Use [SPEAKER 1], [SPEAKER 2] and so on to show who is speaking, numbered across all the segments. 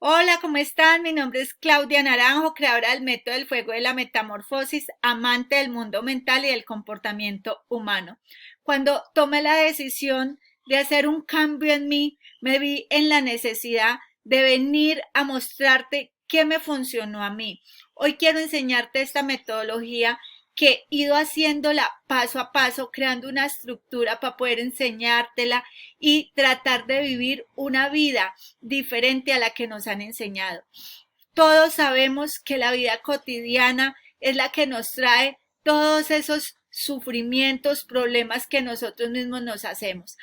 [SPEAKER 1] Hola, ¿cómo están? Mi nombre es Claudia Naranjo, creadora del método del fuego de la metamorfosis, amante del mundo mental y del comportamiento humano. Cuando tomé la decisión de hacer un cambio en mí, me vi en la necesidad de venir a mostrarte qué me funcionó a mí. Hoy quiero enseñarte esta metodología que he ido haciéndola paso a paso, creando una estructura para poder enseñártela y tratar de vivir una vida diferente a la que nos han enseñado. Todos sabemos que la vida cotidiana es la que nos trae todos esos sufrimientos, problemas que nosotros mismos nos hacemos.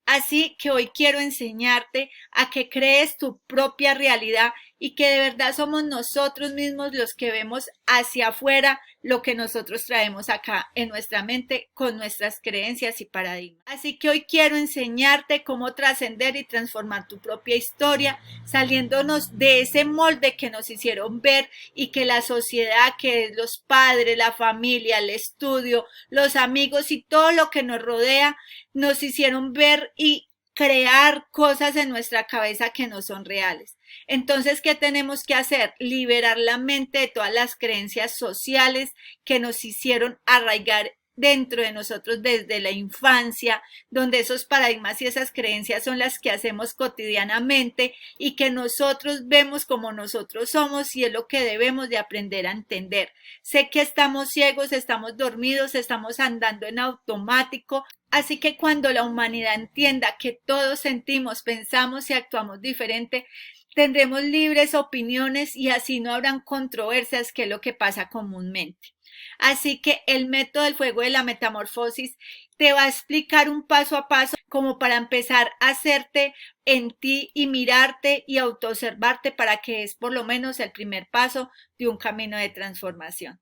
[SPEAKER 1] Así que hoy quiero enseñarte a que crees tu propia realidad y que de verdad somos nosotros mismos los que vemos hacia afuera lo que nosotros traemos acá en nuestra mente con nuestras creencias y paradigmas. Así que hoy quiero enseñarte cómo trascender y transformar tu propia historia, saliéndonos de ese molde que nos hicieron ver y que la sociedad, que es los padres, la familia, el estudio, los amigos y todo lo que nos rodea, nos hicieron ver y crear cosas en nuestra cabeza que no son reales. Entonces, ¿qué tenemos que hacer? Liberar la mente de todas las creencias sociales que nos hicieron arraigar dentro de nosotros desde la infancia, donde esos paradigmas y esas creencias son las que hacemos cotidianamente y que nosotros vemos como nosotros somos y es lo que debemos de aprender a entender. Sé que estamos ciegos, estamos dormidos, estamos andando en automático, así que cuando la humanidad entienda que todos sentimos, pensamos y actuamos diferente, tendremos libres opiniones y así no habrán controversias, que es lo que pasa comúnmente. Así que el método del fuego de la metamorfosis te va a explicar un paso a paso como para empezar a hacerte en ti y mirarte y autoobservarte para que es por lo menos el primer paso de un camino de transformación.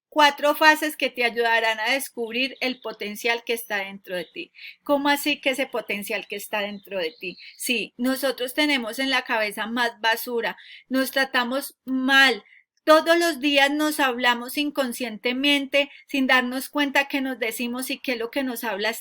[SPEAKER 1] 4 fases que te ayudarán a descubrir el potencial que está dentro de ti. ¿Cómo así que ese potencial que está dentro de ti? Sí, nosotros tenemos en la cabeza más basura, nos tratamos mal. Todos los días nos hablamos inconscientemente sin darnos cuenta que nos decimos y que lo que nos habla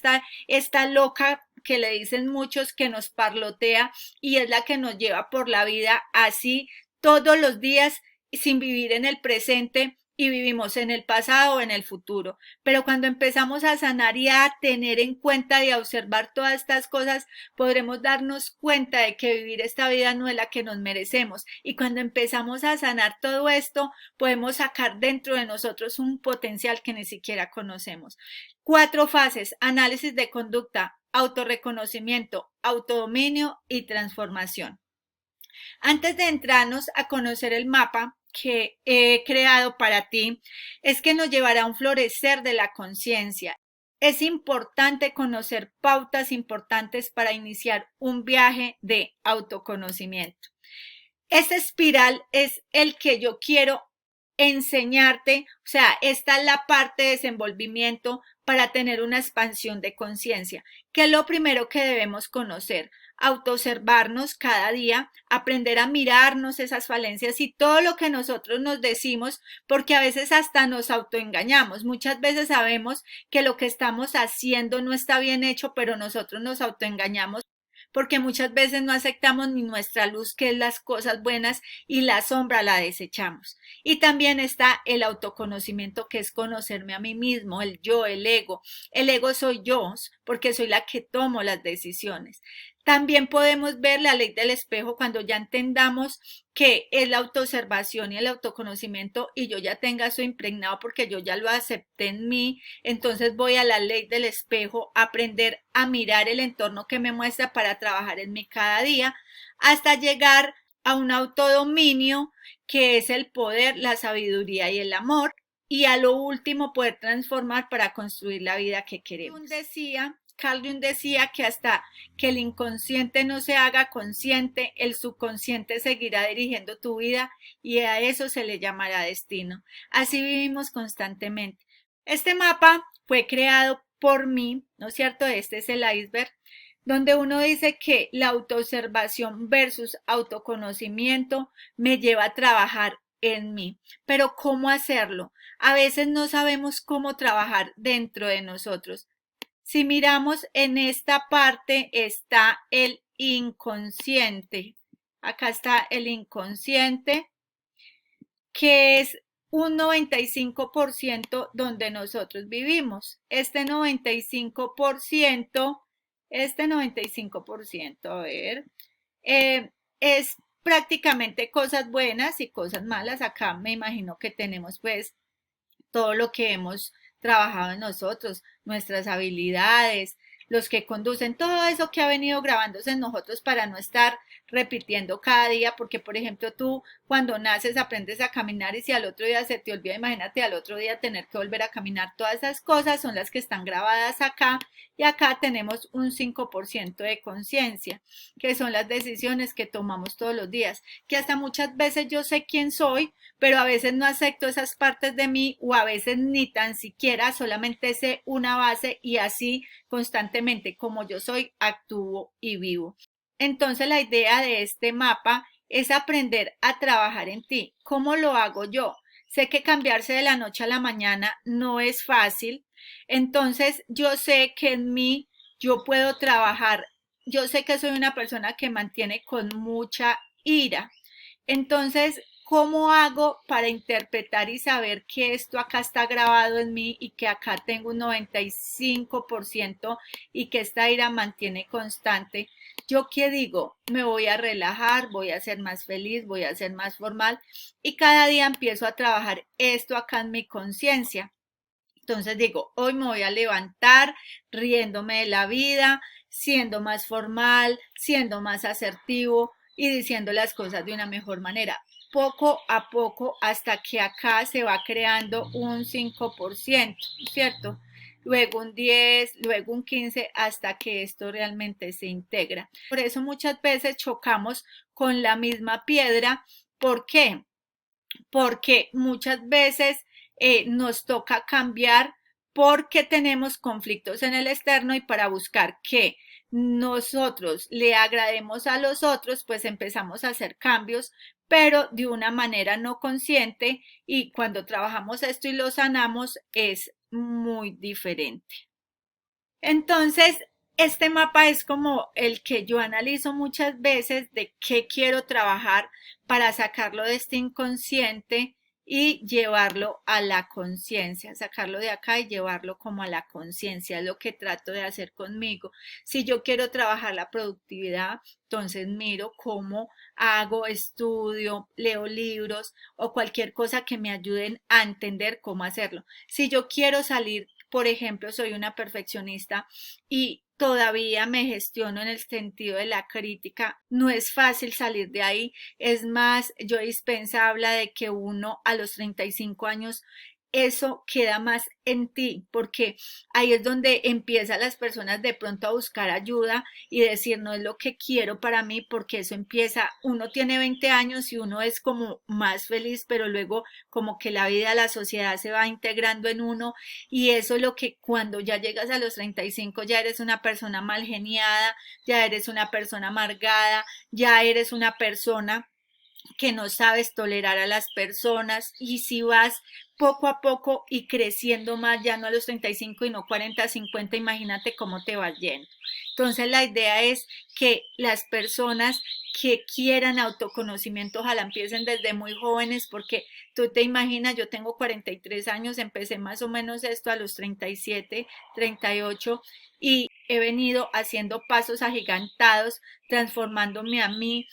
[SPEAKER 1] está loca, que le dicen muchos, que nos parlotea y es la que nos lleva por la vida así todos los días sin vivir en el presente y vivimos en el pasado o en el futuro. Pero cuando empezamos a sanar y a tener en cuenta y a observar todas estas cosas, podremos darnos cuenta de que vivir esta vida no es la que nos merecemos. Y cuando empezamos a sanar todo esto, podemos sacar dentro de nosotros un potencial que ni siquiera conocemos. 4 fases: análisis de conducta, autorreconocimiento, autodominio y transformación. Antes de entrarnos a conocer el mapa que he creado para ti, es que nos llevará a un florecer de la conciencia. Es importante conocer pautas importantes para iniciar un viaje de autoconocimiento. Esta espiral es el que yo quiero enseñarte, o sea, esta es la parte de desenvolvimiento para tener una expansión de conciencia, que es lo primero que debemos conocer, autoobservarnos cada día, aprender a mirarnos esas falencias y todo lo que nosotros nos decimos, porque a veces hasta nos autoengañamos. Muchas veces sabemos que lo que estamos haciendo no está bien hecho, pero nosotros nos autoengañamos porque muchas veces no aceptamos ni nuestra luz, que es las cosas buenas, y la sombra la desechamos. Y también está el autoconocimiento, que es conocerme a mí mismo, el yo, el ego. El ego soy yo, porque soy la que tomo las decisiones. También podemos ver la ley del espejo cuando ya entendamos que es la autoobservación y el autoconocimiento y yo ya tenga eso impregnado porque yo ya lo acepté en mí. Entonces voy a la ley del espejo, a aprender a mirar el entorno que me muestra para trabajar en mí cada día hasta llegar a un autodominio, que es el poder, la sabiduría y el amor, y a lo último poder transformar para construir la vida que queremos. Carl Jung decía que hasta que el inconsciente no se haga consciente, el subconsciente seguirá dirigiendo tu vida y a eso se le llamará destino. Así vivimos constantemente. Este mapa fue creado por mí, ¿no es cierto? Este es el iceberg, donde uno dice que la autoobservación versus autoconocimiento me lleva a trabajar en mí. Pero ¿cómo hacerlo? A veces no sabemos cómo trabajar dentro de nosotros. Si miramos en esta parte está el inconsciente. acá está el inconsciente, que es un 95% donde nosotros vivimos. Este 95%, a ver, es prácticamente cosas buenas y cosas malas. Acá me imagino que tenemos pues todo lo que hemos trabajado en nosotros, nuestras habilidades, los que conducen, todo eso que ha venido grabándose en nosotros para no estar repitiendo cada día, porque por ejemplo tú cuando naces aprendes a caminar y si al otro día se te olvida, imagínate al otro día tener que volver a caminar, todas esas cosas son las que están grabadas acá y acá tenemos un 5% de conciencia, que son las decisiones que tomamos todos los días, que hasta muchas veces yo sé quién soy, pero a veces no acepto esas partes de mí o a veces ni tan siquiera solamente sé una base y así constantemente como yo soy actúo y vivo. Entonces la idea de este mapa es aprender a trabajar en ti. ¿Cómo lo hago yo? Sé que cambiarse de la noche a la mañana no es fácil, entonces yo sé que en mí yo puedo trabajar. Yo sé que soy una persona que mantiene con mucha ira. Entonces, ¿cómo hago para interpretar y saber que esto acá está grabado en mí y que acá tengo un 95% y que esta ira mantiene constante? Yo qué digo, me voy a relajar, voy a ser más feliz, voy a ser más formal y cada día empiezo a trabajar esto acá en mi conciencia. Entonces digo, hoy me voy a levantar riéndome de la vida, siendo más formal, siendo más asertivo y diciendo las cosas de una mejor manera. Poco a poco hasta que acá se va creando un 5%, ¿cierto? Luego un 10, luego un 15, hasta que esto realmente se integra. Por eso muchas veces chocamos con la misma piedra. ¿Por qué? Porque muchas veces nos toca cambiar porque tenemos conflictos en el externo y para buscar que nosotros le agrademos a los otros, pues empezamos a hacer cambios, pero de una manera no consciente y cuando trabajamos esto y lo sanamos es muy diferente. Entonces, este mapa es como el que yo analizo muchas veces de qué quiero trabajar para sacarlo de este inconsciente y llevarlo a la conciencia, sacarlo de acá y llevarlo como a la conciencia, es lo que trato de hacer conmigo. Si yo quiero trabajar la productividad, entonces miro cómo hago, estudio, leo libros o cualquier cosa que me ayuden a entender cómo hacerlo. Si yo quiero salir, por ejemplo, soy una perfeccionista y todavía me gestiono en el sentido de la crítica. No es fácil salir de ahí. Es más, Joe Dispenza habla de que uno a los 35 años eso queda más en ti, porque ahí es donde empiezan las personas de pronto a buscar ayuda y decir no es lo que quiero para mí, porque eso empieza, uno tiene 20 años y uno es como más feliz, pero luego como que la vida, la sociedad se va integrando en uno y eso es lo que cuando ya llegas a los 35 ya eres una persona mal geniada, ya eres una persona amargada, ya eres una persona que no sabes tolerar a las personas y si vas poco a poco y creciendo más, ya no a los 35 y no 40, 50, imagínate cómo te vas yendo. Entonces la idea es que las personas que quieran autoconocimiento, ojalá empiecen desde muy jóvenes, porque tú te imaginas, yo tengo 43 años, empecé más o menos esto a los 37, 38 y he venido haciendo pasos agigantados, transformándome a mí,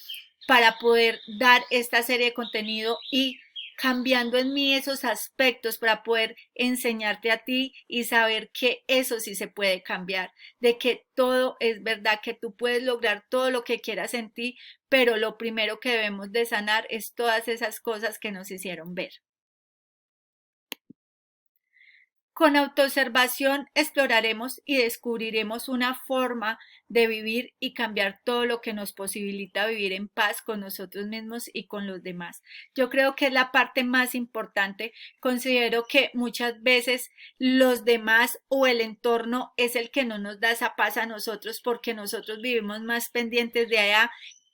[SPEAKER 1] para poder dar esta serie de contenido y cambiando en mí esos aspectos para poder enseñarte a ti y saber que eso sí se puede cambiar, de que todo es verdad, que tú puedes lograr todo lo que quieras en ti, pero lo primero que debemos de sanar es todas esas cosas que nos hicieron ver. Con autoobservación exploraremos y descubriremos una forma de vivir y cambiar todo lo que nos posibilita vivir en paz con nosotros mismos y con los demás. Yo creo que es la parte más importante. Considero que muchas veces los demás o el entorno es el que no nos da esa paz a nosotros porque nosotros vivimos más pendientes de allá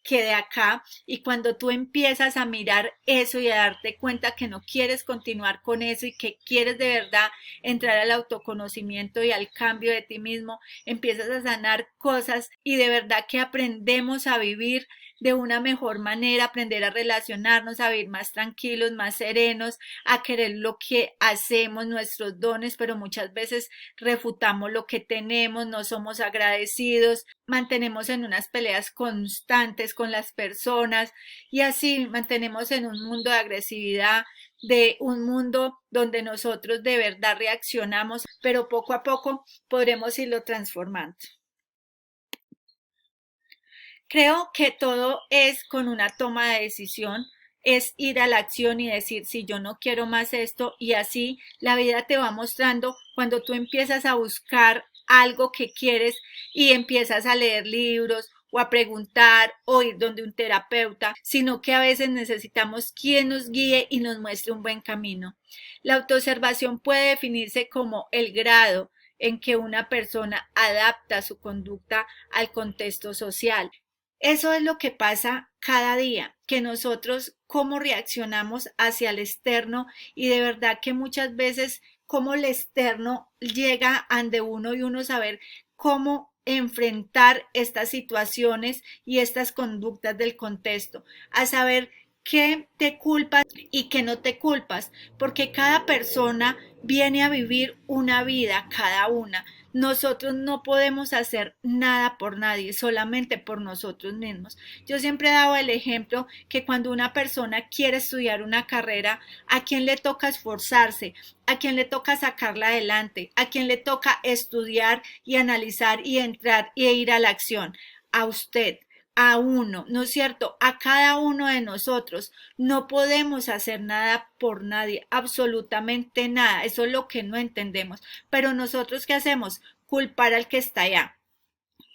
[SPEAKER 1] que de acá y cuando tú empiezas a mirar eso y a darte cuenta que no quieres continuar con eso y que quieres de verdad entrar al autoconocimiento y al cambio de ti mismo, empiezas a sanar cosas y de verdad que aprendemos a vivir de una mejor manera, aprender a relacionarnos, a vivir más tranquilos, más serenos, a querer lo que hacemos, nuestros dones, pero muchas veces refutamos lo que tenemos, no somos agradecidos, mantenemos en unas peleas constantes con las personas y así mantenemos en un mundo de agresividad, de un mundo donde nosotros de verdad reaccionamos, pero poco a poco podremos irlo transformando. Creo que todo es con una toma de decisión, es ir a la acción y decir, si yo no quiero más esto, y así la vida te va mostrando cuando tú empiezas a buscar algo que quieres y empiezas a leer libros o a preguntar o ir donde un terapeuta, sino que a veces necesitamos quien nos guíe y nos muestre un buen camino. La autoobservación puede definirse como el grado en que una persona adapta su conducta al contexto social. Eso es lo que pasa cada día, que nosotros cómo reaccionamos hacia el externo y de verdad que muchas veces cómo el externo llega ante uno y uno saber cómo enfrentar estas situaciones y estas conductas del contexto, a saber qué te culpas y qué no te culpas, porque cada persona viene a vivir una vida, cada una. Nosotros no podemos hacer nada por nadie, solamente por nosotros mismos. Yo siempre he dado el ejemplo que cuando una persona quiere estudiar una carrera, ¿a quién le toca esforzarse? ¿A quién le toca sacarla adelante? ¿A quién le toca estudiar y analizar y entrar e ir a la acción? A usted, a uno, ¿no es cierto? A cada uno de nosotros. No podemos hacer nada por nadie, absolutamente nada. Eso es lo que no entendemos. Pero nosotros, ¿qué hacemos? Culpar al que está allá.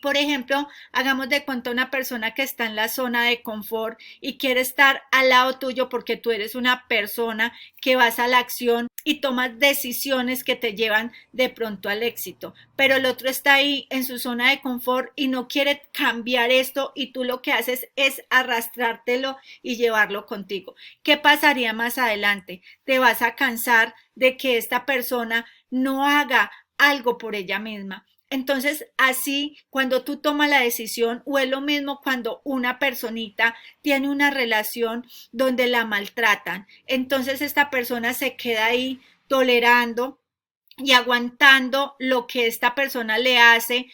[SPEAKER 1] Por ejemplo, hagamos de cuenta una persona que está en la zona de confort y quiere estar al lado tuyo porque tú eres una persona que vas a la acción y tomas decisiones que te llevan de pronto al éxito, pero el otro está ahí en su zona de confort y no quiere cambiar esto y tú lo que haces es arrastrártelo y llevarlo contigo. ¿Qué pasaría más adelante? Te vas a cansar de que esta persona no haga algo por ella misma. Entonces, así, cuando tú tomas la decisión, o es lo mismo cuando una personita tiene una relación donde la maltratan, entonces esta persona se queda ahí tolerando y aguantando lo que esta persona le hace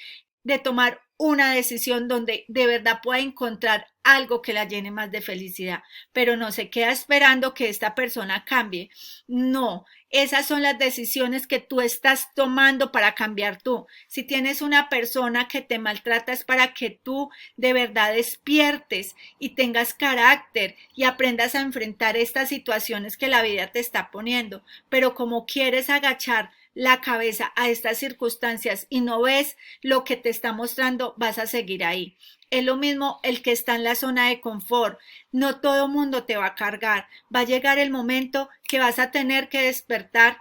[SPEAKER 1] de tomar una decisión donde de verdad pueda encontrar algo que la llene más de felicidad, pero no se queda esperando que esta persona cambie. No, esas son las decisiones que tú estás tomando para cambiar tú. Si tienes una persona que te maltrata es para que tú de verdad despiertes y tengas carácter y aprendas a enfrentar estas situaciones que la vida te está poniendo. Pero como quieres agachar la cabeza a estas circunstancias y no ves lo que te está mostrando, vas a seguir ahí. Es lo mismo el que está en la zona de confort. No todo mundo te va a cargar. Va a llegar el momento que vas a tener que despertar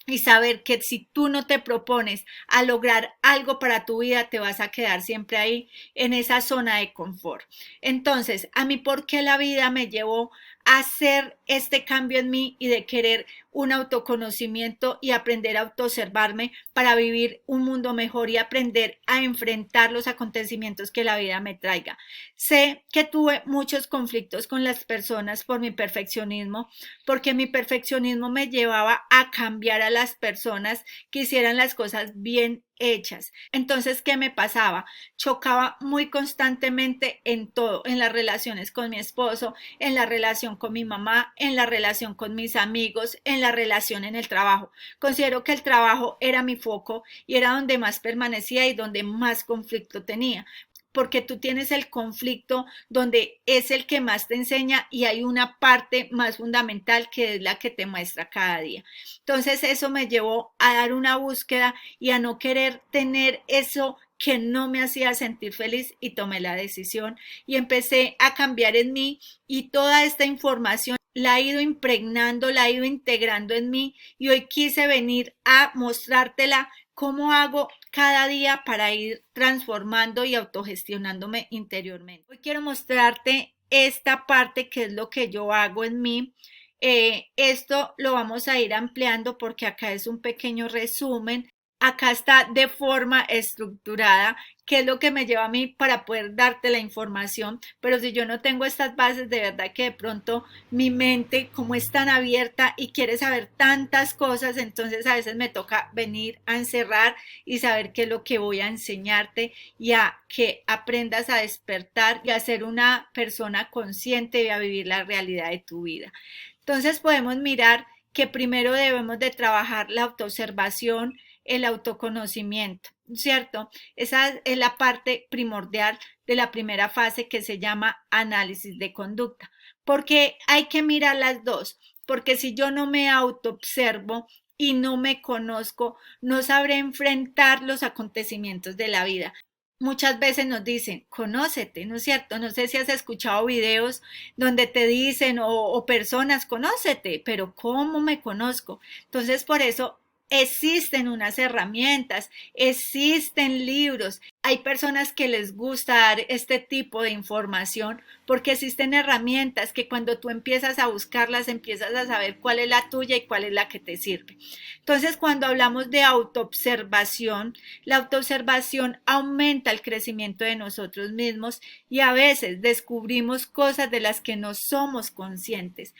[SPEAKER 1] y saber que si tú no te propones a lograr algo para tu vida, te vas a quedar siempre ahí en esa zona de confort. Entonces, a mí, ¿por qué la vida me llevó a hacer este cambio en mí y de querer un autoconocimiento y aprender a autoobservarme para vivir un mundo mejor y aprender a enfrentar los acontecimientos que la vida me traiga? Sé que tuve muchos conflictos con las personas por mi perfeccionismo, porque mi perfeccionismo me llevaba a cambiar a las personas que hicieran las cosas bien hechas. Entonces, ¿qué me pasaba? Chocaba muy constantemente en todo, en las relaciones con mi esposo, en la relación con mi mamá, en la relación con mis amigos, en la relación en el trabajo. Considero que el trabajo era mi foco y era donde más permanecía y donde más conflicto tenía, porque tú tienes el conflicto donde es el que más te enseña y hay una parte más fundamental que es la que te muestra cada día. Entonces eso me llevó a dar una búsqueda y a no querer tener eso que no me hacía sentir feliz y tomé la decisión y empecé a cambiar en mí y toda esta información la he ido impregnando, la he ido integrando en mí y hoy quise venir a mostrártela cómo hago cada día para ir transformando y autogestionándome interiormente. Hoy quiero mostrarte esta parte que es lo que yo hago en mí. Esto lo vamos a ir ampliando porque acá es un pequeño resumen. Acá está de forma estructurada qué es lo que me lleva a mí para poder darte la información, pero si yo no tengo estas bases, de verdad que de pronto mi mente, como es tan abierta y quiere saber tantas cosas, entonces a veces me toca venir a encerrar y saber qué es lo que voy a enseñarte y a que aprendas a despertar y a ser una persona consciente y a vivir la realidad de tu vida. Entonces podemos mirar que primero debemos de trabajar la autoobservación, el autoconocimiento, ¿cierto? Esa es la parte primordial de la primera fase que se llama análisis de conducta, porque hay que mirar las dos, porque si yo no me autoobservo y no me conozco, no sabré enfrentar los acontecimientos de la vida. Muchas veces nos dicen, conócete, ¿no es cierto? No sé si has escuchado videos donde te dicen o personas, conócete, pero ¿cómo me conozco? Entonces, por eso existen unas herramientas, existen libros. Hay personas que les gusta dar este tipo de información porque existen herramientas que cuando tú empiezas a buscarlas, empiezas a saber cuál es la tuya y cuál es la que te sirve. Entonces, cuando hablamos de autoobservación, la autoobservación aumenta el crecimiento de nosotros mismos y a veces descubrimos cosas de las que no somos conscientes.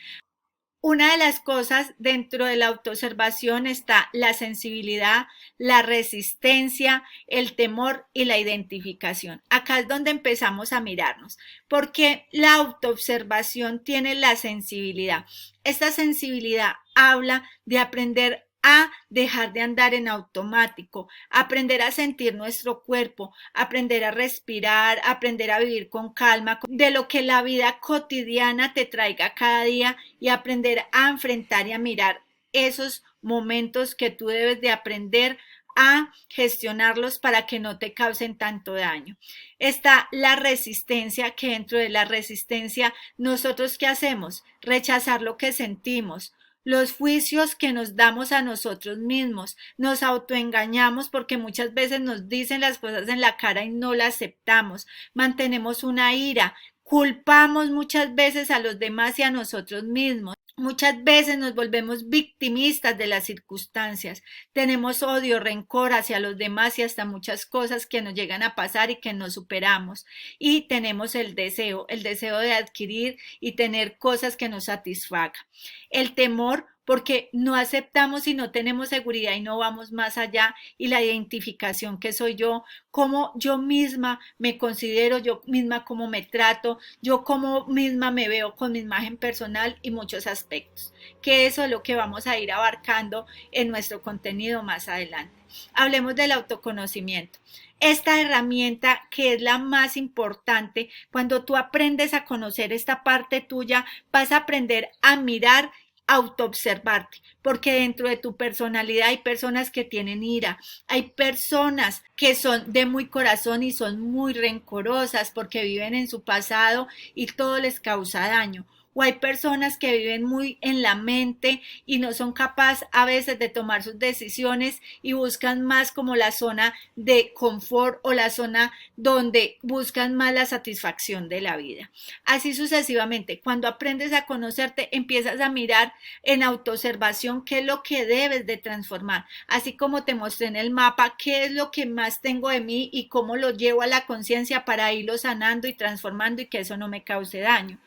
[SPEAKER 1] Una de las cosas dentro de la autoobservación está la sensibilidad, la resistencia, el temor y la identificación. Acá es donde empezamos a mirarnos, porque la autoobservación tiene la sensibilidad. Esta sensibilidad habla de aprender a dejar de andar en automático, aprender a sentir nuestro cuerpo, aprender a respirar, aprender a vivir con calma, de lo que la vida cotidiana te traiga cada día y aprender a enfrentar y a mirar esos momentos que tú debes de aprender a gestionarlos para que no te causen tanto daño. Está la resistencia, que dentro de la resistencia, nosotros ¿qué hacemos? Rechazar lo que sentimos, los juicios que nos damos a nosotros mismos, nos autoengañamos porque muchas veces nos dicen las cosas en la cara y no las aceptamos, mantenemos una ira, culpamos muchas veces a los demás y a nosotros mismos. Muchas veces nos volvemos victimistas de las circunstancias, tenemos odio, rencor hacia los demás y hasta muchas cosas que nos llegan a pasar y que no superamos. Y tenemos el deseo de adquirir y tener cosas que nos satisfagan. El temor porque no aceptamos y no tenemos seguridad y no vamos más allá, y la identificación que soy yo, cómo yo misma me considero, yo misma cómo me trato, yo cómo misma me veo con mi imagen personal y muchos aspectos, que eso es lo que vamos a ir abarcando en nuestro contenido más adelante. Hablemos del autoconocimiento. Esta herramienta que es la más importante, cuando tú aprendes a conocer esta parte tuya, vas a aprender a mirar, autoobservarte, porque dentro de tu personalidad hay personas que tienen ira, hay personas que son de muy corazón y son muy rencorosas porque viven en su pasado y todo les causa daño. O hay personas que viven muy en la mente y no son capaces a veces de tomar sus decisiones y buscan más como la zona de confort o la zona donde buscan más la satisfacción de la vida. Así sucesivamente, cuando aprendes a conocerte, empiezas a mirar en autoobservación qué es lo que debes de transformar. Así como te mostré en el mapa, qué es lo que más tengo de mí y cómo lo llevo a la conciencia para irlo sanando y transformando y que eso no me cause daño.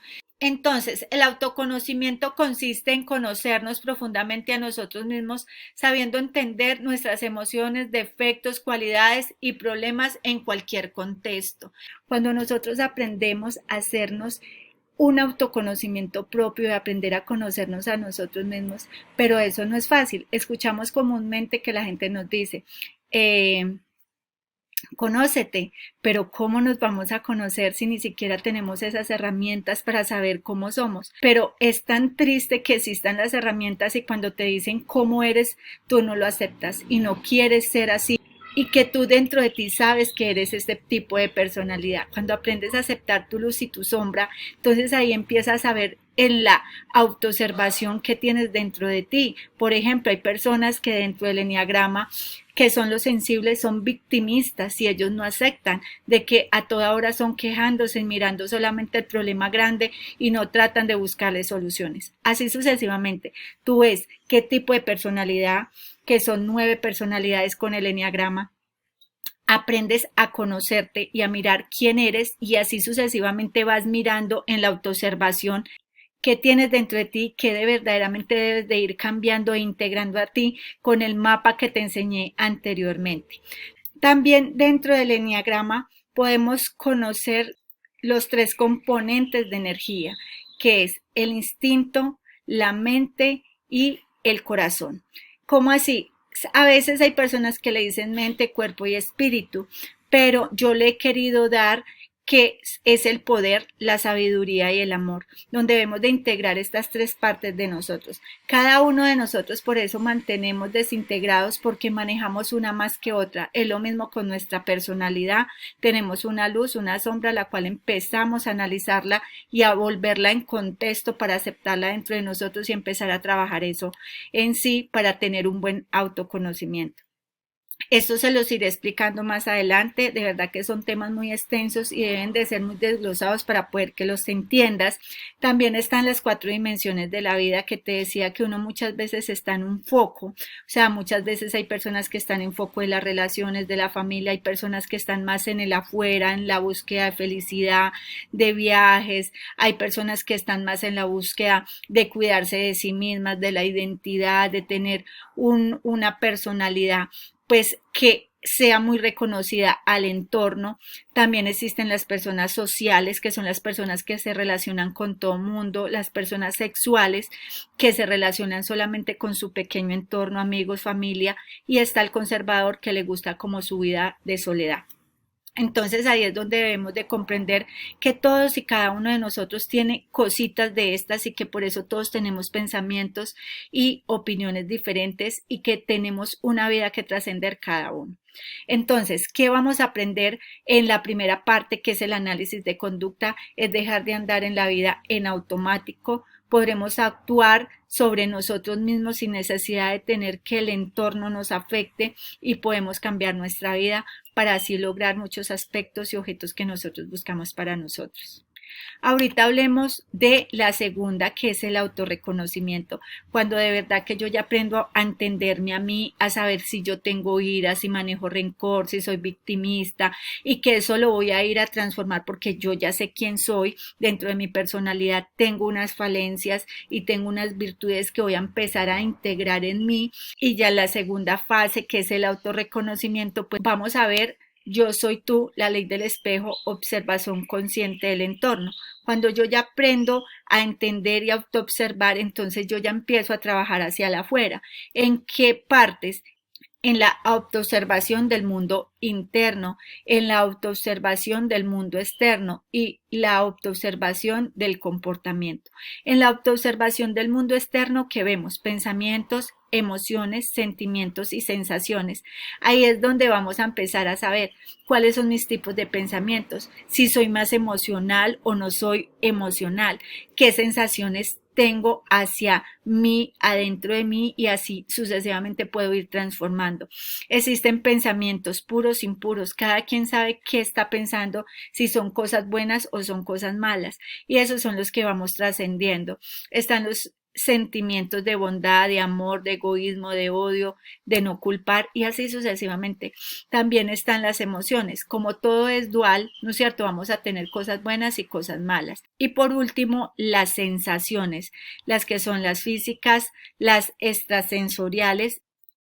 [SPEAKER 1] Entonces, el autoconocimiento consiste en conocernos profundamente a nosotros mismos, sabiendo entender nuestras emociones, defectos, cualidades y problemas en cualquier contexto. Cuando nosotros aprendemos a hacernos un autoconocimiento propio de aprender a conocernos a nosotros mismos, pero eso no es fácil. Escuchamos comúnmente que la gente nos dice, conócete, pero ¿cómo nos vamos a conocer si ni siquiera tenemos esas herramientas para saber cómo somos? Pero es tan triste que existan las herramientas y cuando te dicen cómo eres, tú no lo aceptas y no quieres ser así. Y que tú dentro de ti sabes que eres este tipo de personalidad. Cuando aprendes a aceptar tu luz y tu sombra, entonces ahí empiezas a ver en la autoobservación que tienes dentro de ti. Por ejemplo, hay personas que dentro del enneagrama, que son los sensibles, son victimistas y ellos no aceptan de que a toda hora son quejándose y mirando solamente el problema grande y no tratan de buscarle soluciones. Así sucesivamente, tú ves qué tipo de personalidad, que son 9 personalidades con el enneagrama, aprendes a conocerte y a mirar quién eres y así sucesivamente vas mirando en la autoobservación qué tienes dentro de ti, qué de verdaderamente debes de ir cambiando e integrando a ti con el mapa que te enseñé anteriormente. También dentro del eneagrama podemos conocer los tres componentes de energía, que es el instinto, la mente y el corazón. ¿Cómo así? A veces hay personas que le dicen mente, cuerpo y espíritu, pero yo le he querido dar que es el poder, la sabiduría y el amor, donde debemos de integrar estas tres partes de nosotros. Cada uno de nosotros por eso mantenemos desintegrados porque manejamos una más que otra. Es lo mismo con nuestra personalidad. Tenemos una luz, una sombra, la cual empezamos a analizarla y a volverla en contexto para aceptarla dentro de nosotros y empezar a trabajar eso en sí para tener un buen autoconocimiento. Esto se los iré explicando más adelante, de verdad que son temas muy extensos y deben de ser muy desglosados para poder que los entiendas. También están las cuatro dimensiones de la vida que te decía que uno muchas veces está en un foco, o sea, muchas veces hay personas que están en foco de las relaciones, de la familia, hay personas que están más en el afuera, en la búsqueda de felicidad, de viajes, hay personas que están más en la búsqueda de cuidarse de sí mismas, de la identidad, de tener una personalidad pues que sea muy reconocida al entorno. También existen las personas sociales, que son las personas que se relacionan con todo el mundo, las personas sexuales, que se relacionan solamente con su pequeño entorno, amigos, familia, y está el conservador que le gusta como su vida de soledad. Entonces ahí es donde debemos de comprender que todos y cada uno de nosotros tiene cositas de estas y que por eso todos tenemos pensamientos y opiniones diferentes y que tenemos una vida que trascender cada uno. Entonces, ¿qué vamos a aprender en la primera parte, que es el análisis de conducta? Es dejar de andar en la vida en automático. Podremos actuar sobre nosotros mismos sin necesidad de tener que el entorno nos afecte y podemos cambiar nuestra vida para así lograr muchos aspectos y objetos que nosotros buscamos para nosotros. Ahorita hablemos de la segunda, que es el autorreconocimiento, cuando de verdad que yo ya aprendo a entenderme a mí, a saber si yo tengo ira, si manejo rencor, si soy victimista y que eso lo voy a ir a transformar porque yo ya sé quién soy, dentro de mi personalidad tengo unas falencias y tengo unas virtudes que voy a empezar a integrar en mí y ya la segunda fase, que es el autorreconocimiento, pues vamos a ver yo soy tú, la ley del espejo, observación consciente del entorno. Cuando yo ya aprendo a entender y a autoobservar, entonces yo ya empiezo a trabajar hacia la afuera. ¿En qué partes? En la autoobservación del mundo interno, en la autoobservación del mundo externo y la autoobservación del comportamiento. En la autoobservación del mundo externo, ¿qué vemos? Pensamientos, emociones, sentimientos y sensaciones. Ahí es donde vamos a empezar a saber cuáles son mis tipos de pensamientos, si soy más emocional o no soy emocional, qué sensaciones tengo hacia mí, adentro de mí y así sucesivamente puedo ir transformando. Existen pensamientos puros, impuros, cada quien sabe qué está pensando, si son cosas buenas o son cosas malas y esos son los que vamos trascendiendo. Están los sentimientos de bondad, de amor, de egoísmo, de odio, de no culpar y así sucesivamente. También están las emociones. Como todo es dual, ¿no es cierto? Vamos a tener cosas buenas y cosas malas. Y por último, las sensaciones, las que son las físicas, las extrasensoriales,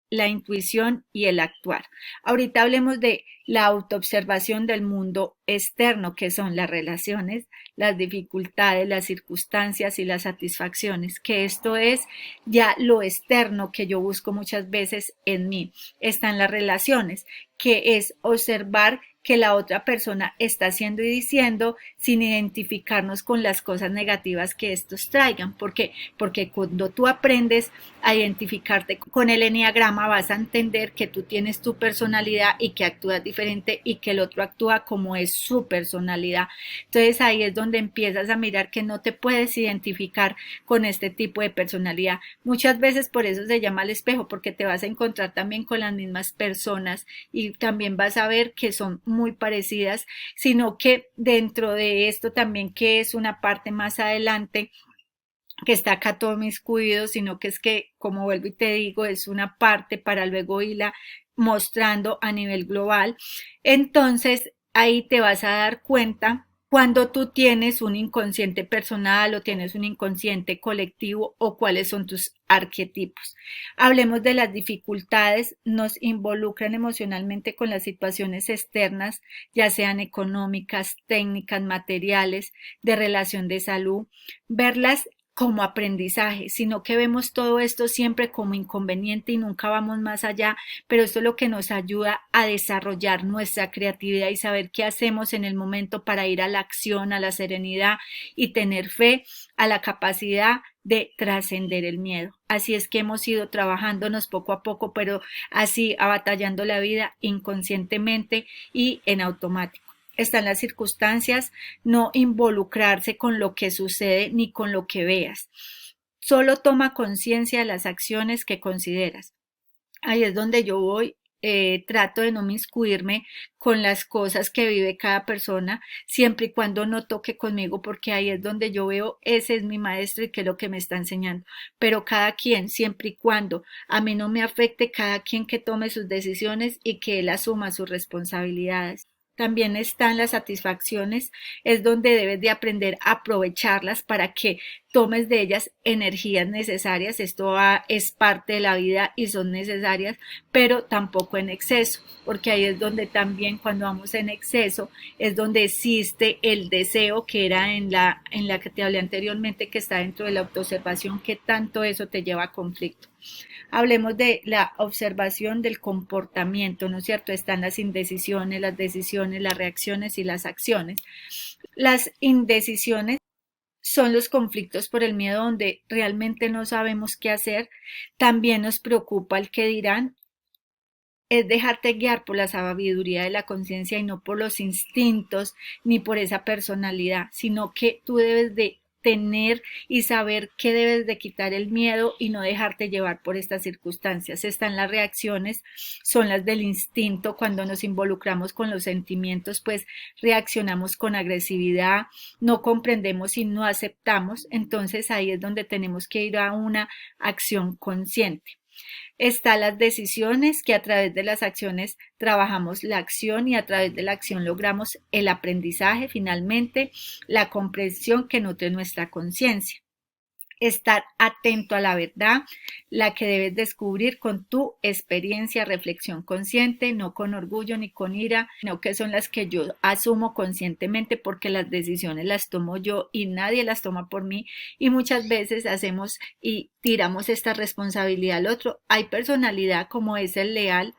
[SPEAKER 1] la intuición y el actuar. Ahorita hablemos de la autoobservación del mundo externo, que son las relaciones, las dificultades, las circunstancias y las satisfacciones, que esto es ya lo externo que yo busco muchas veces en mí. Están las relaciones, que es observar que la otra persona está haciendo y diciendo sin identificarnos con las cosas negativas que estos traigan. ¿Por qué? Porque cuando tú aprendes a identificarte con el eneagrama vas a entender que tú tienes tu personalidad y que actúas diferente y que el otro actúa como es su personalidad. Entonces ahí es donde empiezas a mirar que no te puedes identificar con este tipo de personalidad. Muchas veces por eso se llama el espejo, porque te vas a encontrar también con las mismas personas y también vas a ver que son muy parecidas, sino que dentro de esto también, que es una parte más adelante, que está acá todo miscuido, sino que es que, como vuelvo y te digo, es una parte para luego irla mostrando a nivel global. Entonces, ahí te vas a dar cuenta cuando tú tienes un inconsciente personal o tienes un inconsciente colectivo o cuáles son tus arquetipos. Hablemos de las dificultades, nos involucran emocionalmente con las situaciones externas, ya sean económicas, técnicas, materiales, de relación de salud, verlas como aprendizaje, sino que vemos todo esto siempre como inconveniente y nunca vamos más allá, pero esto es lo que nos ayuda a desarrollar nuestra creatividad y saber qué hacemos en el momento para ir a la acción, a la serenidad y tener fe, a la capacidad de trascender el miedo. Así es que hemos ido trabajándonos poco a poco, pero así abatallando la vida inconscientemente y en automático. Están las circunstancias, no involucrarse con lo que sucede ni con lo que veas. Solo toma conciencia de las acciones que consideras. Ahí es donde yo voy. Trato de no miscuirme con las cosas que vive cada persona, siempre y cuando no toque conmigo, porque ahí es donde yo veo, ese es mi maestro y qué es lo que me está enseñando. Pero cada quien, siempre y cuando a mí no me afecte, cada quien que tome sus decisiones y que él asuma sus responsabilidades. También están las satisfacciones, es donde debes de aprender a aprovecharlas para que tomes de ellas energías necesarias. Esto es parte de la vida y son necesarias, pero tampoco en exceso, porque ahí es donde también cuando vamos en exceso es donde existe el deseo que era en la que te hablé anteriormente, que está dentro de la autoobservación, que tanto eso te lleva a conflicto. Hablemos de la observación del comportamiento, ¿no es cierto? Están las indecisiones, las decisiones, las reacciones y las acciones. Las indecisiones son los conflictos por el miedo donde realmente no sabemos qué hacer. También nos preocupa el que dirán. Es dejarte guiar por la sabiduría de la conciencia y no por los instintos ni por esa personalidad, sino que tú debes de tener y saber que debes de quitar el miedo y no dejarte llevar por estas circunstancias. Están las reacciones, son las del instinto. Cuando nos involucramos con los sentimientos, pues reaccionamos con agresividad, no comprendemos y no aceptamos. Entonces ahí es donde tenemos que ir a una acción consciente. Están las decisiones, que a través de las acciones trabajamos la acción y a través de la acción logramos el aprendizaje, finalmente la comprensión que nutre nuestra conciencia. Estar atento a la verdad, la que debes descubrir con tu experiencia, reflexión consciente, no con orgullo ni con ira, sino que son las que yo asumo conscientemente porque las decisiones las tomo yo y nadie las toma por mí y muchas veces hacemos y tiramos esta responsabilidad al otro. Hay personalidad como es el leal,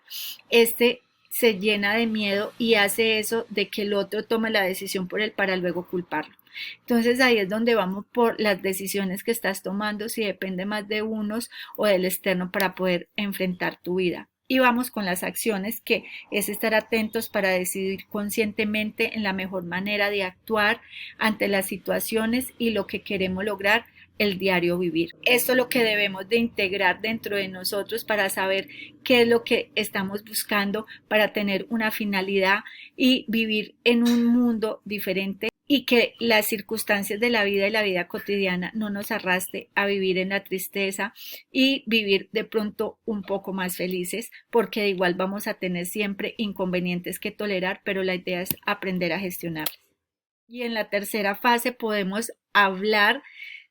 [SPEAKER 1] este se llena de miedo y hace eso de que el otro tome la decisión por él para luego culparlo. Entonces ahí es donde vamos por las decisiones que estás tomando, si depende más de unos o del externo para poder enfrentar tu vida. Y vamos con las acciones, que es estar atentos para decidir conscientemente en la mejor manera de actuar ante las situaciones y lo que queremos lograr, el diario vivir. Esto es lo que debemos de integrar dentro de nosotros para saber qué es lo que estamos buscando para tener una finalidad y vivir en un mundo diferente y que las circunstancias de la vida y la vida cotidiana no nos arrastre a vivir en la tristeza y vivir de pronto un poco más felices, porque de igual vamos a tener siempre inconvenientes que tolerar, pero la idea es aprender a gestionarlos. Y en la tercera fase podemos hablar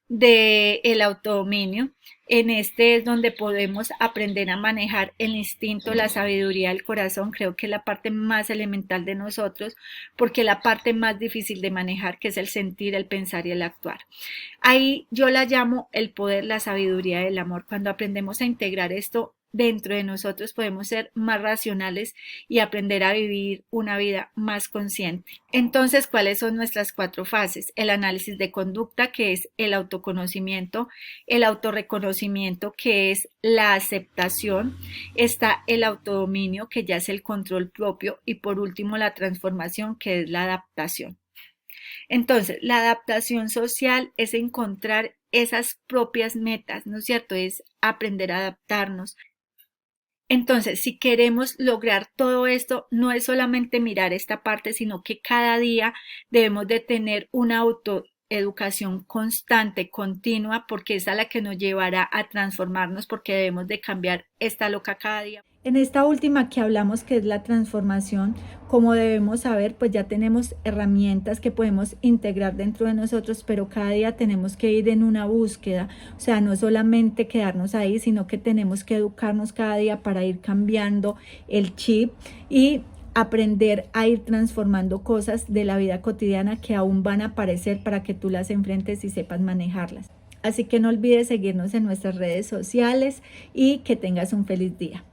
[SPEAKER 1] de el autodominio. En este es donde podemos aprender a manejar el instinto, la sabiduría del corazón. Creo que es la parte más elemental de nosotros, porque la parte más difícil de manejar, que es el sentir, el pensar y el actuar. Ahí yo la llamo el poder, la sabiduría del amor. Cuando aprendemos a integrar esto dentro de nosotros, podemos ser más racionales y aprender a vivir una vida más consciente. Entonces, ¿cuáles son nuestras cuatro fases? El análisis de conducta, que es el autoconocimiento, el autorreconocimiento, que es la aceptación, está el autodominio, que ya es el control propio, y por último la transformación, que es la adaptación. Entonces, la adaptación social es encontrar esas propias metas, ¿no es cierto? Es aprender a adaptarnos. Entonces, si queremos lograr todo esto, no es solamente mirar esta parte, sino que cada día debemos de tener un educación constante, continua, porque esa es la que nos llevará a transformarnos, porque debemos de cambiar esta loca cada día. En esta última que hablamos, que es la transformación, como debemos saber, pues ya tenemos herramientas que podemos integrar dentro de nosotros, pero cada día tenemos que ir en una búsqueda, o sea, no solamente quedarnos ahí, sino que tenemos que educarnos cada día para ir cambiando el chip y aprender a ir transformando cosas de la vida cotidiana que aún van a aparecer para que tú las enfrentes y sepas manejarlas. Así que no olvides seguirnos en nuestras redes sociales y que tengas un feliz día.